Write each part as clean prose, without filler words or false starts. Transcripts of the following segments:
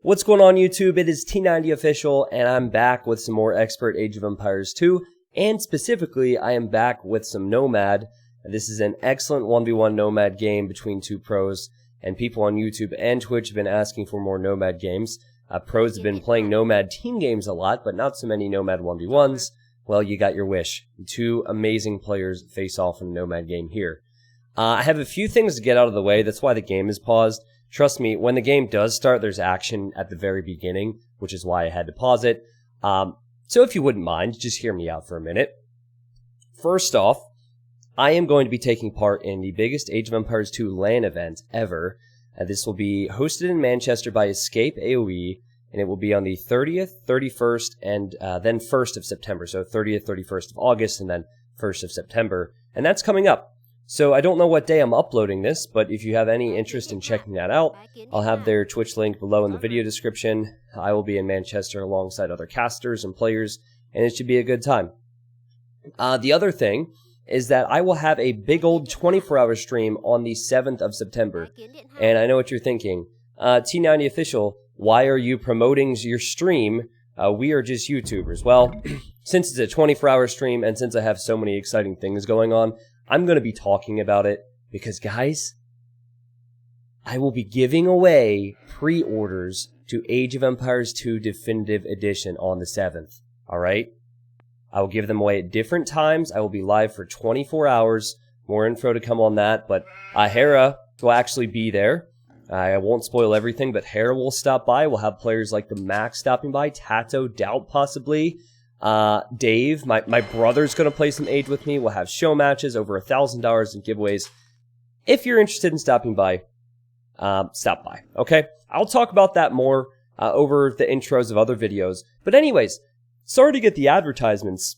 What's going on YouTube? It is T90 Official, and I'm back with some more Expert Age of Empires 2, and specifically, I am back with some Nomad. This is an excellent 1v1 Nomad game between two pros, and people on YouTube and Twitch have been asking for more Nomad games. Pros have been playing Nomad team games a lot, but not so many Nomad 1v1s. Well, you got your wish. Two amazing players face off in a Nomad game here. I have a few things to get out of the way, that's why the game is paused. Trust me, when the game does start, there's action at the very beginning, which is why I had to pause it. So if you wouldn't mind, just hear me out for a minute. First off, I am going to be taking part in the biggest Age of Empires 2 LAN event ever. This will be hosted in Manchester by Escape AoE, and it will be on the 30th, 31st, and then 1st of September. So 30th, 31st of August, and then 1st of September. And that's coming up. So I don't know what day I'm uploading this, but if you have any interest in checking that out, I'll have their Twitch link below in the video description. I will be in Manchester alongside other casters and players, and it should be a good time. The other thing is that I will have a big old 24-hour stream on the 7th of September. And I know what you're thinking. T90 Official, why are you promoting your stream? We are just YouTubers. Well, since it's a 24-hour stream, and since I have so many exciting things going on, I'm going to be talking about it because, guys, I will be giving away pre-orders to Age of Empires 2 Definitive Edition on the 7th, alright? I will give them away at different times. I will be live for 24 hours. More info to come on that, but Hera will actually be there. I won't spoil everything, but Hera will stop by. We'll have players like the Max stopping by, Tato, Doubt possibly. Dave, my brother's going to play some Age with me. We'll have show matches, over $1,000 in giveaways. If you're interested in stopping by, stop by, okay? I'll talk about that more over the intros of other videos. But anyways, sorry to get the advertisements,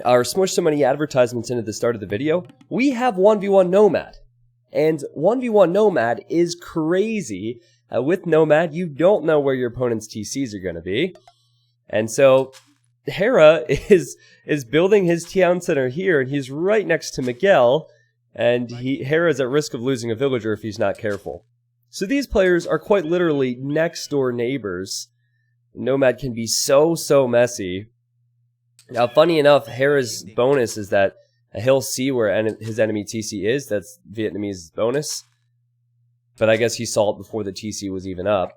or smush so many advertisements into the start of the video. We have 1v1 Nomad, and 1v1 Nomad is crazy. With Nomad, you don't know where your opponent's TCs are going to be. And so Hera is building his town center here, and he's right next to Miguel, and Hera's at risk of losing a villager if he's not careful. So these players are quite literally next door neighbors. Nomad can be so messy. Now, funny enough, Hera's bonus is that he'll see where his enemy TC is. That's Vietnamese bonus. But I guess he saw it before the TC was even up.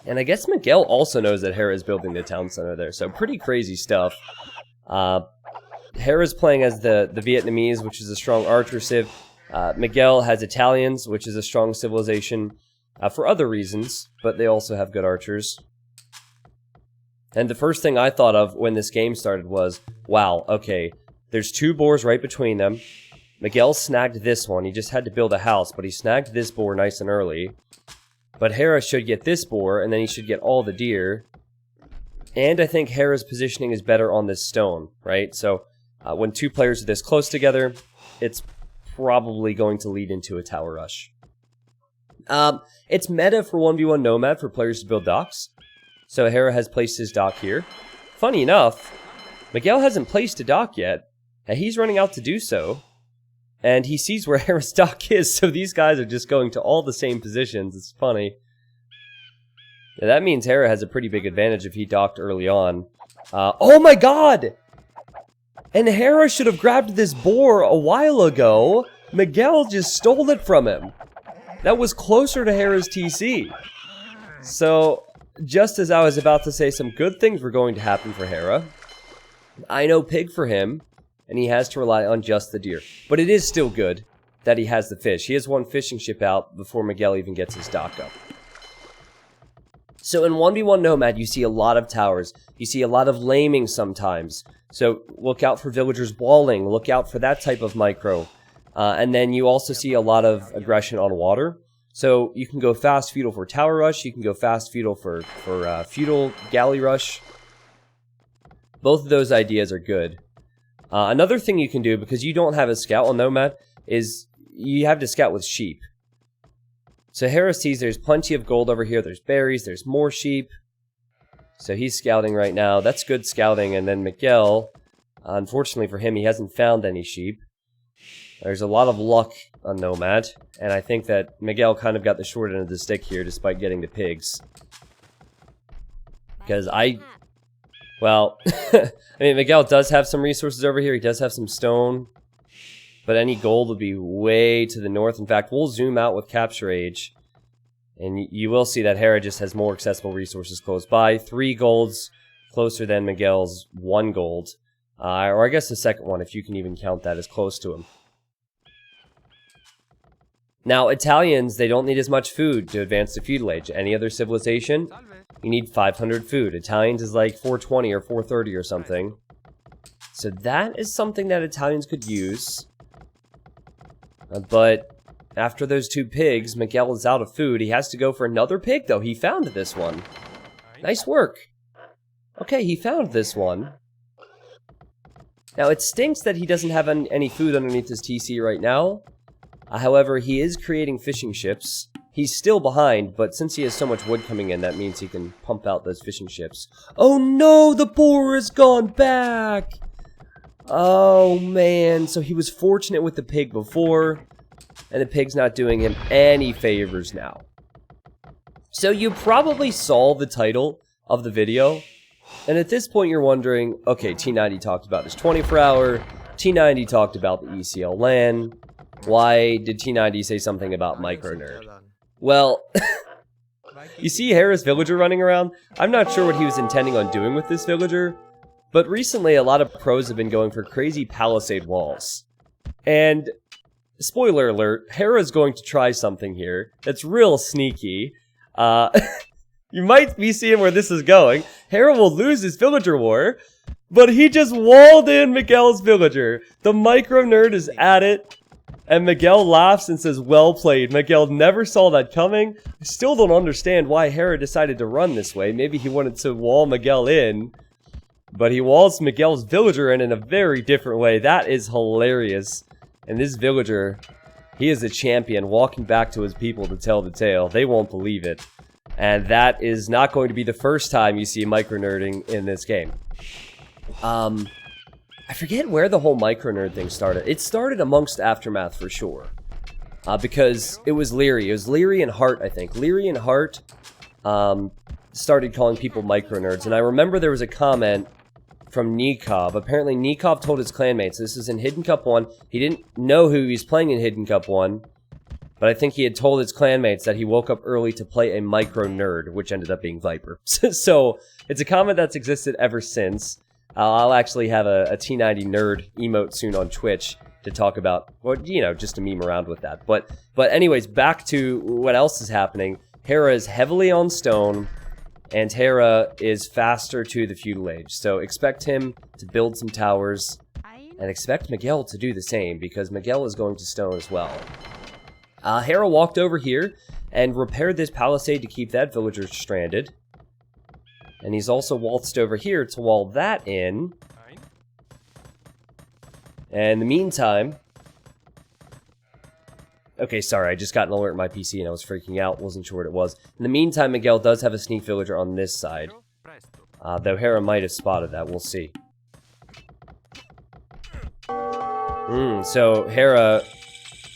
And I guess Miguel also knows that Hera is building the town center there, so pretty crazy stuff. Hera's playing as the Vietnamese, which is a strong archer civ. Miguel has Italians, which is a strong civilization, for other reasons, but they also have good archers. And the first thing I thought of when this game started was, wow, okay, there's two boars right between them. Miguel snagged this one, he just had to build a house, but he snagged this boar nice and early. But Hera should get this boar, and then he should get all the deer. And I think Hera's positioning is better on this stone, right? So when two players are this close together, it's probably going to lead into a tower rush. It's meta for 1v1 Nomad for players to build docks. So Hera has placed his dock here. Funny enough, Miguel hasn't placed a dock yet, and he's running out to do so. And he sees where Hera's dock is, so these guys are just going to all the same positions. It's funny. Yeah, that means Hera has a pretty big advantage if he docked early on. Oh my god! And Hera should have grabbed this boar a while ago. Miguel just stole it from him. That was closer to Hera's TC. So, just as I was about to say some good things were going to happen for Hera, I know pig for him, and he has to rely on just the deer. But it is still good that he has the fish. He has one fishing ship out before Miguel even gets his dock up. So in 1v1 Nomad, you see a lot of towers. You see a lot of laming sometimes. So look out for villagers walling. Look out for that type of micro. And then you also see a lot of aggression on water. So you can go fast feudal for tower rush. You can go fast feudal for feudal galley rush. Both of those ideas are good. Another thing you can do, because you don't have a scout on Nomad, is you have to scout with sheep. So Hera sees there's plenty of gold over here, there's berries, there's more sheep. So he's scouting right now, that's good scouting, and then Miguel, unfortunately for him, he hasn't found any sheep. There's a lot of luck on Nomad, and I think that Miguel kind of got the short end of the stick here despite getting the pigs. Because well, I mean, Miguel does have some resources over here. He does have some stone, but any gold would be way to the north. In fact, we'll zoom out with Capture Age, and you will see that Hera just has more accessible resources close by. 3 golds closer than Miguel's 1 gold. Or I guess the second one, if you can even count that as close to him. Now, Italians, they don't need as much food to advance to feudal age. Any other civilization, you need 500 food. Italians is like 420 or 430 or something. So that is something that Italians could use. But after those 2 pigs, Miguel is out of food. He has to go for another pig, though. He found this one. Nice work. Okay, he found this one. Now, it stinks that he doesn't have any food underneath his TC right now. However, he is creating fishing ships. He's still behind, but since he has so much wood coming in, that means he can pump out those fishing ships. Oh no, the boar has gone back! Oh man, so he was fortunate with the pig before, and the pig's not doing him any favors now. So you probably saw the title of the video, and at this point you're wondering, okay, T90 talked about his 24-hour, T90 talked about the ECL LAN, why did T90 say something about micro nerd? Well, you see Hera's villager running around? I'm not sure what he was intending on doing with this villager, but recently a lot of pros have been going for crazy palisade walls. And, spoiler alert, Hera's going to try something here that's real sneaky. You might be seeing where this is going. Hera will lose his villager war, but he just walled in Miguel's villager. The micro nerd is at it. And Miguel laughs and says, well played. Miguel never saw that coming. I still don't understand why Hera decided to run this way. Maybe he wanted to wall Miguel in. But he walls Miguel's villager in a very different way. That is hilarious. And this villager, he is a champion walking back to his people to tell the tale. They won't believe it. And that is not going to be the first time you see micro-nerding in this game. I forget where the whole micro-nerd thing started. It started amongst Aftermath for sure. Because it was Leary. It was Leary and Hart, I think. Leary and Hart started calling people micro-nerds. And I remember there was a comment from Nikov. Apparently Nikov told his clanmates, this is in Hidden Cup 1. He didn't know who he was playing in Hidden Cup 1. But I think he had told his clanmates that he woke up early to play a micro-nerd, which ended up being Viper. So it's a comment that's existed ever since. I'll actually have a T90 nerd emote soon on Twitch to talk about, well, you know, just to meme around with that. But anyways, back to what else is happening. Hera is heavily on stone, and Hera is faster to the feudal age. So expect him to build some towers, and expect Miguel to do the same, because Miguel is going to stone as well. Hera walked over here and repaired this palisade to keep that villager stranded. And he's also waltzed over here to wall that in. And in the meantime... Okay, sorry, I just got an alert in my PC and I was freaking out. Wasn't sure what it was. In the meantime, Miguel does have a sneak villager on this side. Though Hera might have spotted that. We'll see. So Hera...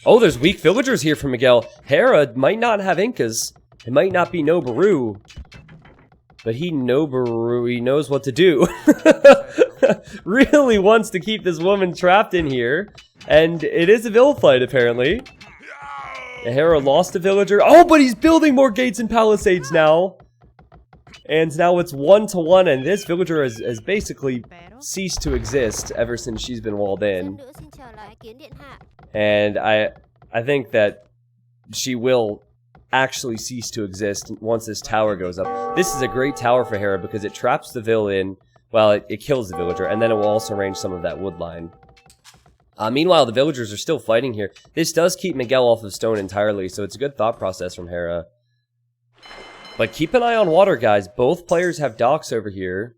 Oh, there's weak villagers here for Miguel. Hera might not have Incas. It might not be Nobaru. But he knows what to do. Really wants to keep this woman trapped in here. And it is a villain fight, apparently. Hera lost a villager. Oh, but he's building more gates and palisades now. And now it's 1-to-1, and this villager has basically ceased to exist ever since she's been walled in. And I think that she will actually cease to exist once this tower goes up. This is a great tower for Hera because it traps the villain. Well, it kills the villager, and then it will also range some of that wood line. Meanwhile, the villagers are still fighting here. This does keep Miguel off of stone entirely, so it's a good thought process from Hera. But keep an eye on water, guys. Both players have docks over here.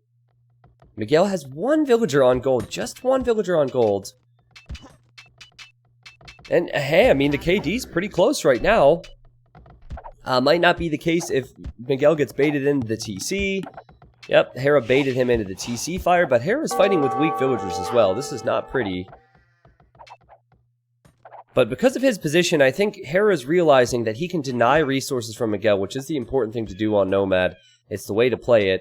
Miguel has one villager on gold. Just one villager on gold. And, hey, I mean, the KD's pretty close right now. Might not be the case if Miguel gets baited into the TC. Yep, Hera baited him into the TC fire, but Hera's fighting with weak villagers as well. This is not pretty. But because of his position, I think Hera's realizing that he can deny resources from Miguel, which is the important thing to do on Nomad. It's the way to play it.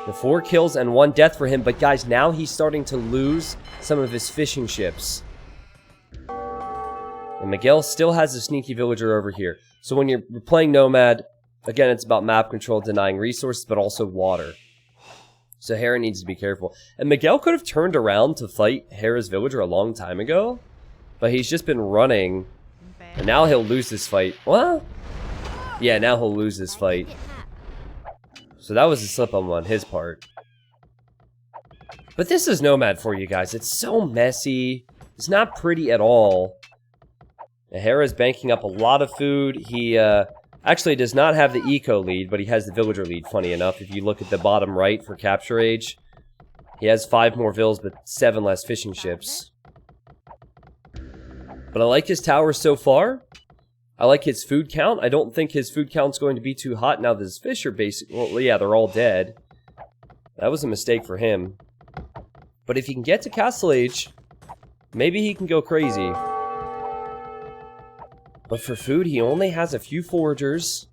The 4 kills and 1 death for him, but guys, now he's starting to lose some of his fishing ships. And Miguel still has a sneaky villager over here. So when you're playing Nomad, again, it's about map control, denying resources, but also water. So Hera needs to be careful. And Miguel could have turned around to fight Hera's villager a long time ago, but he's just been running. And now he'll lose this fight. Well, yeah, now he'll lose this fight. So that was a slip on his part. But this is Nomad for you guys. It's so messy. It's not pretty at all. Hera's banking up a lot of food. He actually does not have the eco lead, but he has the villager lead, funny enough. If you look at the bottom right for capture age, he has 5 more vills, but 7 less fishing ships. But I like his towers so far. I like his food count. I don't think his food count's going to be too hot now that his fish are basically... Well, yeah, they're all dead. That was a mistake for him. But if he can get to Castle Age, maybe he can go crazy. But for food, he only has a few foragers.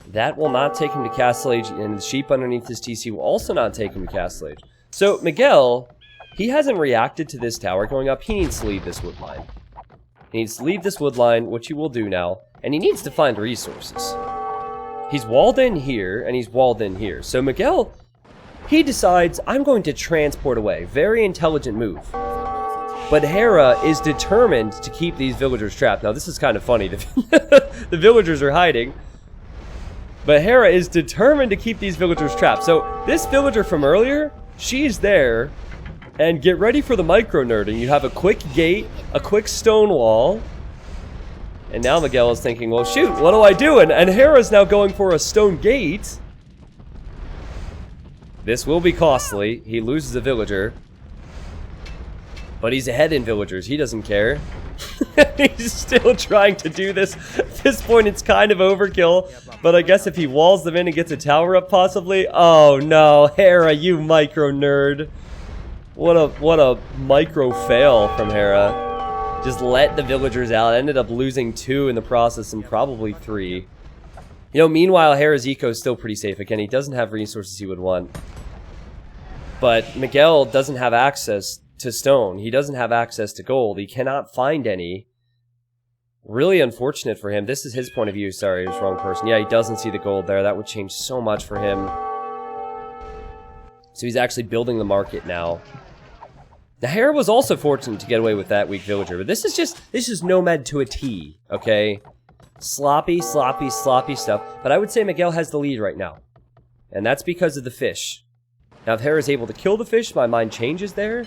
That will not take him to Castle Age, and the sheep underneath his TC will also not take him to Castle Age. So, Miguel, he hasn't reacted to this tower going up. He needs to leave this wood line. He needs to leave this wood line, which he will do now, and he needs to find resources. He's walled in here, and he's walled in here. So Miguel, he decides, I'm going to transport away. Very intelligent move. But Hera is determined to keep these villagers trapped. Now, this is kind of funny. The villagers are hiding. But Hera is determined to keep these villagers trapped. So, this villager from earlier, she's there. And get ready for the micro-nerding. You have a quick gate, a quick stone wall. And now Miguel is thinking, well, shoot, what do I do? And Hera's now going for a stone gate. This will be costly. He loses a villager. But he's ahead in villagers. He doesn't care. He's still trying to do this. At this point, it's kind of overkill. But I guess if he walls them in and gets a tower up, possibly. Oh, no. Hera, you micro-nerd. What a micro fail from Hera. Just let the villagers out. Ended up losing 2 in the process and probably 3. You know, meanwhile, Hera's eco is still pretty safe. Again, he doesn't have resources he would want. But Miguel doesn't have access to stone. He doesn't have access to gold. He cannot find any. Really unfortunate for him. This is his point of view. Sorry, it's the wrong person. Yeah, he doesn't see the gold there. That would change so much for him. So he's actually building the market now. Now, Hera was also fortunate to get away with that weak villager, but this is Nomad to a T, okay? Sloppy, sloppy, sloppy stuff, but I would say Miguel has the lead right now. And that's because of the fish. Now, if Hera's able to kill the fish, my mind changes there.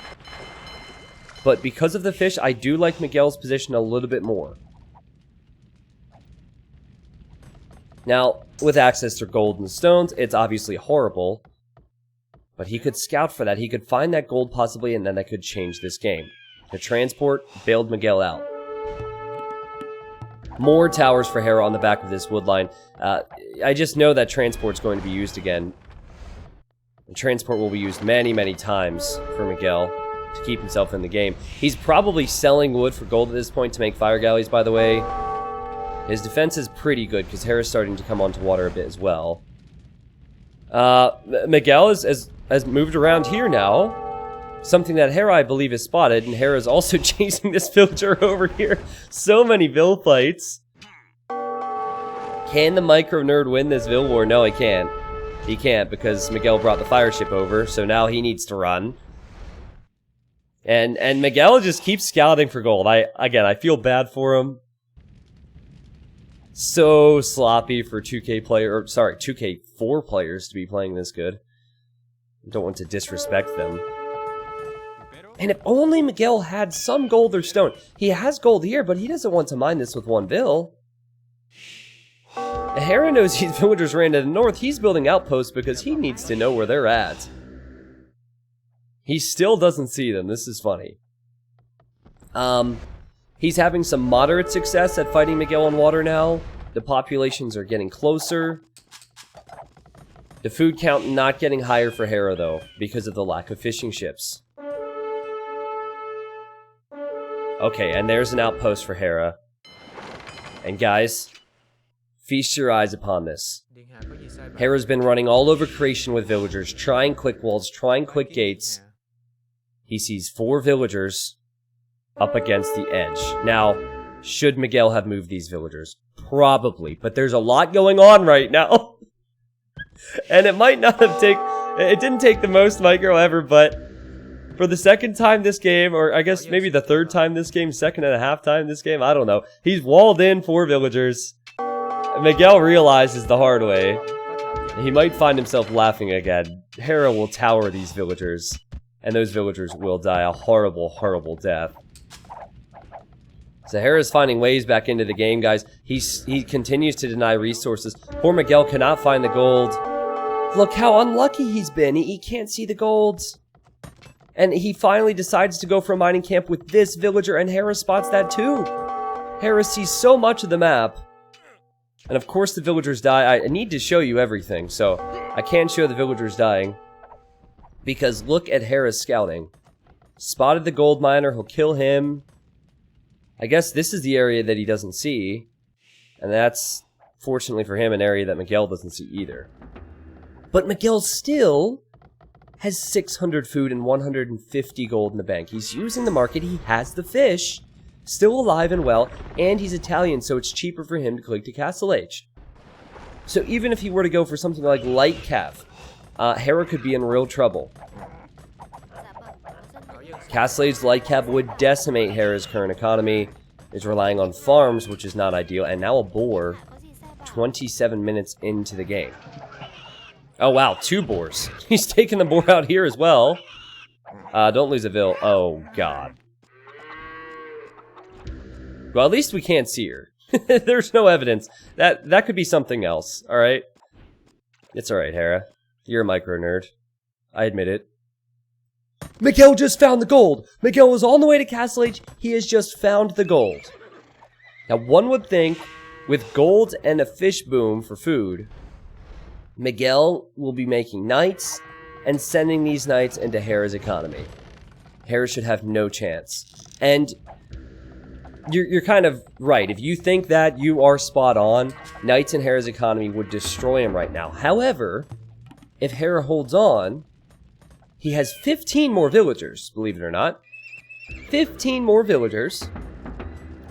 But because of the fish, I do like Miguel's position a little bit more. Now, with access to gold and stones, it's obviously horrible. But he could scout for that. He could find that gold possibly, and then that could change this game. The transport bailed Miguel out. More towers for Hera on the back of this wood line. I just know that transport's going to be used again. And transport will be used many, many times for Miguel to keep himself in the game. He's probably selling wood for gold at this point to make fire galleys, by the way. His defense is pretty good because Hera's starting to come onto water a bit as well. Miguel has moved around here now. Something that Hera, I believe, has spotted, and Hera's also chasing this villager over here. So many Vill fights. Can the micro nerd win this Vill war? No, he can't. He can't because Miguel brought the fire ship over, so now he needs to run. And Miguel just keeps scouting for gold. I feel bad for him. So sloppy for 2K4 players to be playing this good. Don't want to disrespect them. And if only Miguel had some gold or stone. He has gold here, but he doesn't want to mine this with one Vill. Hera knows these villagers ran to the north. He's building outposts because he needs to know where they're at. He still doesn't see them. This is funny. He's having some moderate success at fighting Miguel on water now. The populations are getting closer. The food count not getting higher for Hera, though, because of the lack of fishing ships. Okay, and there's an outpost for Hera. And guys, feast your eyes upon this. Hera's been running all over creation with villagers, trying quick walls, trying quick gates. He sees 4 villagers up against the edge. Now, should Miguel have moved these villagers? Probably, but there's a lot going on right now. And it might not have it didn't take the most micro ever, but for the second time this game, or I guess maybe the third time this game, second and a half time this game, I don't know. He's walled in 4 villagers. Miguel realizes the hard way. He might find himself laughing again. Hera will tower these villagers, and those villagers will die a horrible, horrible death. So Hera's finding ways back into the game, guys. He continues to deny resources. Poor Miguel cannot find the gold. Look how unlucky he's been. He can't see the gold. And he finally decides to go for a mining camp with this villager, and Hera spots that too. Hera sees so much of the map. And of course the villagers die. I need to show you everything, so I can't show the villagers dying. Because look at Hera's scouting. Spotted the gold miner, he'll kill him. I guess this is the area that he doesn't see. And that's, fortunately for him, an area that Miguel doesn't see either. But Miguel still has 600 food and 150 gold in the bank. He's using the market, he has the fish, still alive and well, and he's Italian, so it's cheaper for him to click to Castle Age. So even if he were to go for something like Light Cav, Hera could be in real trouble. Castle Age Light Cav would decimate Hera's current economy. Is relying on farms, which is not ideal, and now a boar 27 minutes into the game. Oh wow, 2 boars. He's taking the boar out here as well. Don't lose a vill. Oh god. Well, at least we can't see her. There's no evidence. That could be something else, alright? It's alright, Hera. You're a micro nerd. I admit it. Miguel just found the gold! Miguel was on the way to Castle Age, he has just found the gold. Now, one would think, with gold and a fish boom for food, Miguel will be making knights and sending these knights into Hera's economy. Hera should have no chance. And you're kind of right. If you think that, you are spot on. Knights in Hera's economy would destroy him right now. However, if Hera holds on, he has 15 more villagers, believe it or not. 15 more villagers.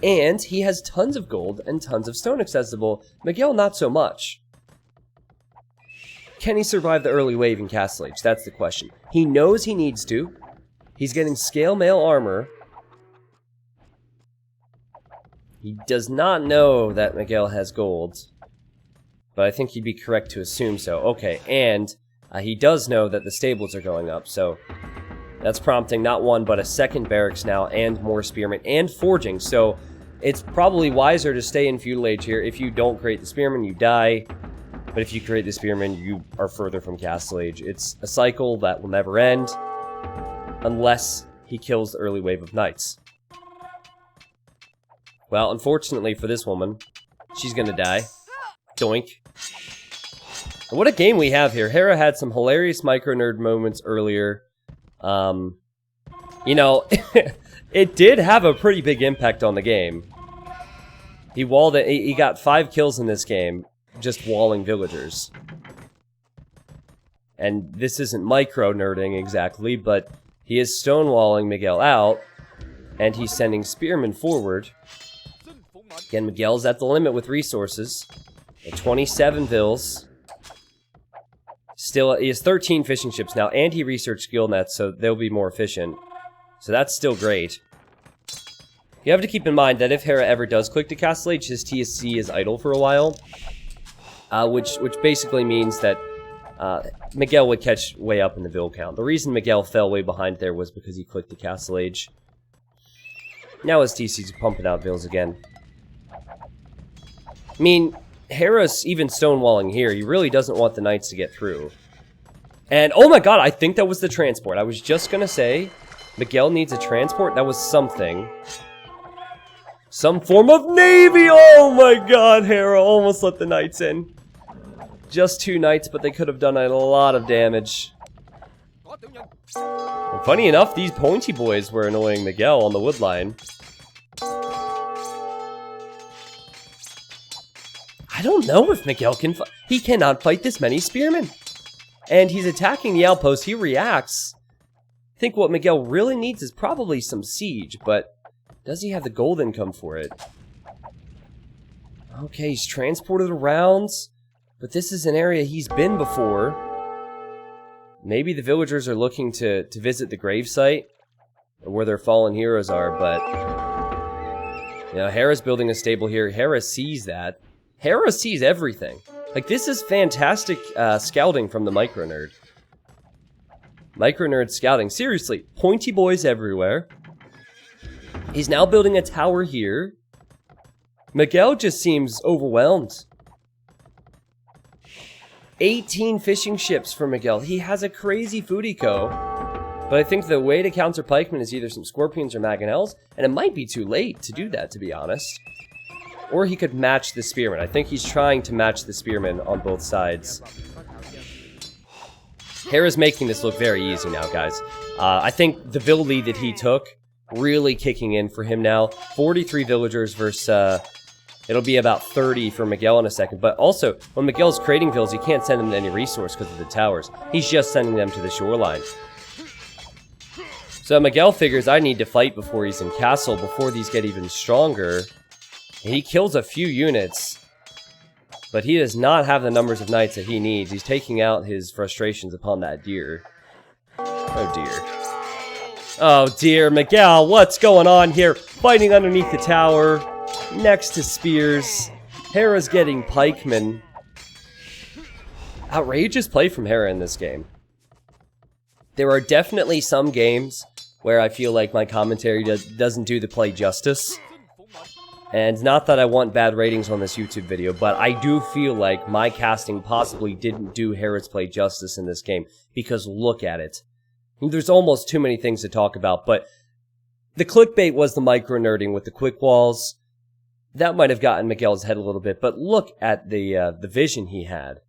And he has tons of gold and tons of stone accessible. Miguel, not so much. Can he survive the early wave in Castle Age? That's the question. He knows he needs to. He's getting scale mail armor. He does not know that Miguel has gold. But I think he'd be correct to assume so. Okay, and he does know that the stables are going up, so that's prompting not one but a second barracks now, and more spearmen, and forging. So it's probably wiser to stay in feudal age here. If you don't create the spearmen, you die. But if you create the spearmen, you are further from Castle Age. It's a cycle that will never end, unless he kills the early wave of knights. Well, unfortunately for this woman, she's gonna die. Doink. And what a game we have here. Hera had some hilarious micro-nerd moments earlier. You know, it did have a pretty big impact on the game. He walled it. He got 5 kills in this game, just walling villagers. And this isn't micro-nerding exactly, but he is stonewalling Miguel out, and he's sending spearmen forward. Again, Miguel's at the limit with resources. At 27 vills. Still, he has 13 fishing ships now, and he researched skill nets, so they'll be more efficient. So that's still great. You have to keep in mind that if Hera ever does click to Castle Age, his TSC is idle for a while. Which basically means that Miguel would catch way up in the vill count. The reason Miguel fell way behind there was because he clicked to Castle Age. Now his TC's pumping out vills again. I mean, Hera's even stonewalling here. He really doesn't want the knights to get through. And, oh my god, I think that was the transport. I was just gonna say, Miguel needs a transport. That was something. Some form of navy! Oh my god, Hera almost let the knights in. Just 2 knights, but they could have done a lot of damage. And funny enough, these pointy boys were annoying Miguel on the wood line. I don't know if Miguel can fight. He cannot fight this many spearmen. And he's attacking the outpost. He reacts. I think what Miguel really needs is probably some siege, but does he have the gold income for it? Okay, he's transported around, but this is an area he's been before. Maybe the villagers are looking to visit the gravesite, where their fallen heroes are, but... You know, Hera's building a stable here. Hera sees that. Hera sees everything. Like, this is fantastic scouting from the Micro Nerd. Micro Nerd scouting. Seriously, pointy boys everywhere. He's now building a tower here. Miguel just seems overwhelmed. 18 fishing ships for Miguel. He has a crazy food eco. But I think the way to counter pikemen is either some scorpions or mangonels, and it might be too late to do that, to be honest. Or he could match the spearmen. I think he's trying to match the spearmen on both sides. Hera's making this look very easy now, guys. I think the vill lead that he took, really kicking in for him now. 43 villagers versus, it'll be about 30 for Miguel in a second. But also, when Miguel's creating vills, he can't send them to any resource because of the towers. He's just sending them to the shoreline. So Miguel figures I need to fight before he's in castle, before these get even stronger. He kills a few units, but he does not have the numbers of knights that he needs. He's taking out his frustrations upon that deer. Oh dear. Oh dear, Miguel, what's going on here? Fighting underneath the tower, next to spears. Hera's getting pikemen. Outrageous play from Hera in this game. There are definitely some games where I feel like my commentary doesn't do the play justice. And not that I want bad ratings on this YouTube video, but I do feel like my casting possibly didn't do Hera's play justice in this game, because look at it. There's almost too many things to talk about, but the clickbait was the micro-nerding with the quick walls. That might have gotten Miguel's head a little bit, but look at the vision he had.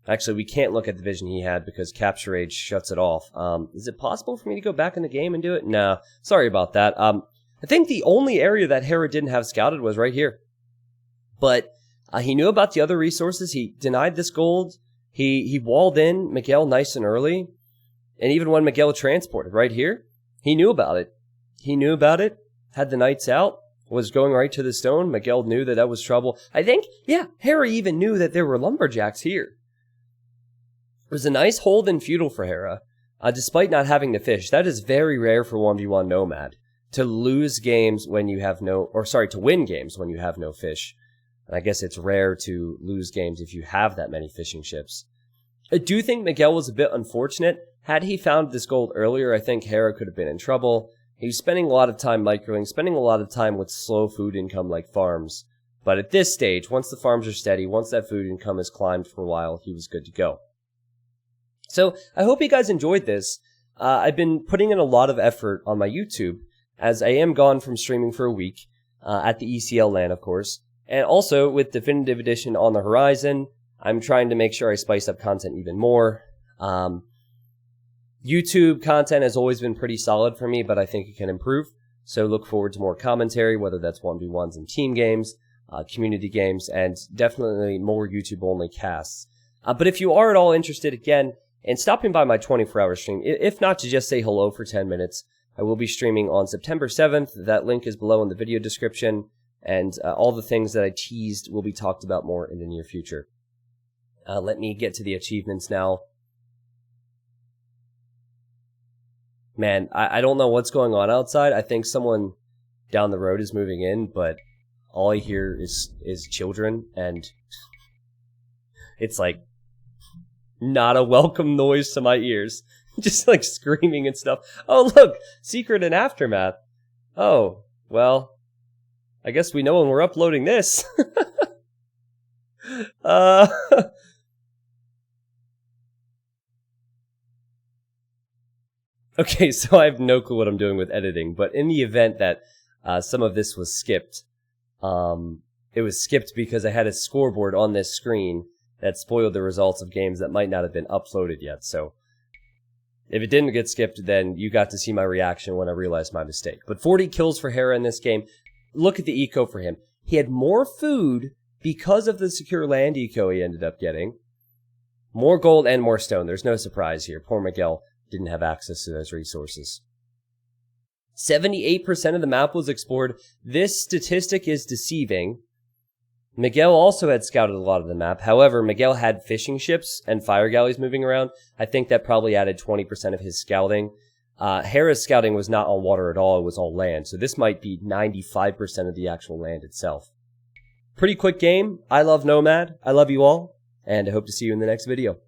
Actually, we can't look at the vision he had because Capture Age shuts it off. Is it possible for me to go back in the game and do it? No, sorry about that. I think the only area that Hera didn't have scouted was right here. But he knew about the other resources. He denied this gold. He walled in Miguel nice and early. And even when Miguel transported right here, he knew about it. He knew about it, had the knights out, was going right to the stone. Miguel knew that was trouble. I think, yeah, Hera even knew that there were lumberjacks here. It was a nice hold in feudal for Hera, despite not having the fish. That is very rare for 1v1 Nomad. To lose games when you have no, or sorry, to win games when you have no fish. And I guess it's rare to lose games if you have that many fishing ships. I do think Miguel was a bit unfortunate. Had he found this gold earlier, I think Hera could have been in trouble. He was spending a lot of time microing, spending a lot of time with slow food income like farms. But at this stage, once the farms are steady, once that food income has climbed for a while, he was good to go. So I hope you guys enjoyed this. I've been putting in a lot of effort on my YouTube, as I am gone from streaming for a week, at the ECL LAN, of course. And also, with Definitive Edition on the horizon, I'm trying to make sure I spice up content even more. YouTube content has always been pretty solid for me, but I think it can improve. So look forward to more commentary, whether that's 1v1s and team games, community games, and definitely more YouTube-only casts. But if you are at all interested, again, in stopping by my 24-hour stream, if not to just say hello for 10 minutes, I will be streaming on September 7th. That link is below in the video description, and all the things that I teased will be talked about more in the near future. Let me get to the achievements now. Man, I don't know what's going on outside. I think someone down the road is moving in, but all I hear is children, and it's like not a welcome noise to my ears. Just like screaming and stuff. Oh, look! Secret and Aftermath. Oh, well, I guess we know when we're uploading this. Okay, so I have no clue what I'm doing with editing, but in the event that some of this was skipped, it was skipped because I had a scoreboard on this screen that spoiled the results of games that might not have been uploaded yet, so if it didn't get skipped, then you got to see my reaction when I realized my mistake. But 40 kills for Hera in this game. Look at the eco for him. He had more food because of the secure land eco he ended up getting, more gold and more stone. There's no surprise here. Poor Miguel didn't have access to those resources. 78% of the map was explored. This statistic is deceiving. Miguel also had scouted a lot of the map. However, Miguel had fishing ships and fire galleys moving around. I think that probably added 20% of his scouting. Hera's scouting was not on water at all. It was all land. So this might be 95% of the actual land itself. Pretty quick game. I love Nomad. I love you all, and I hope to see you in the next video.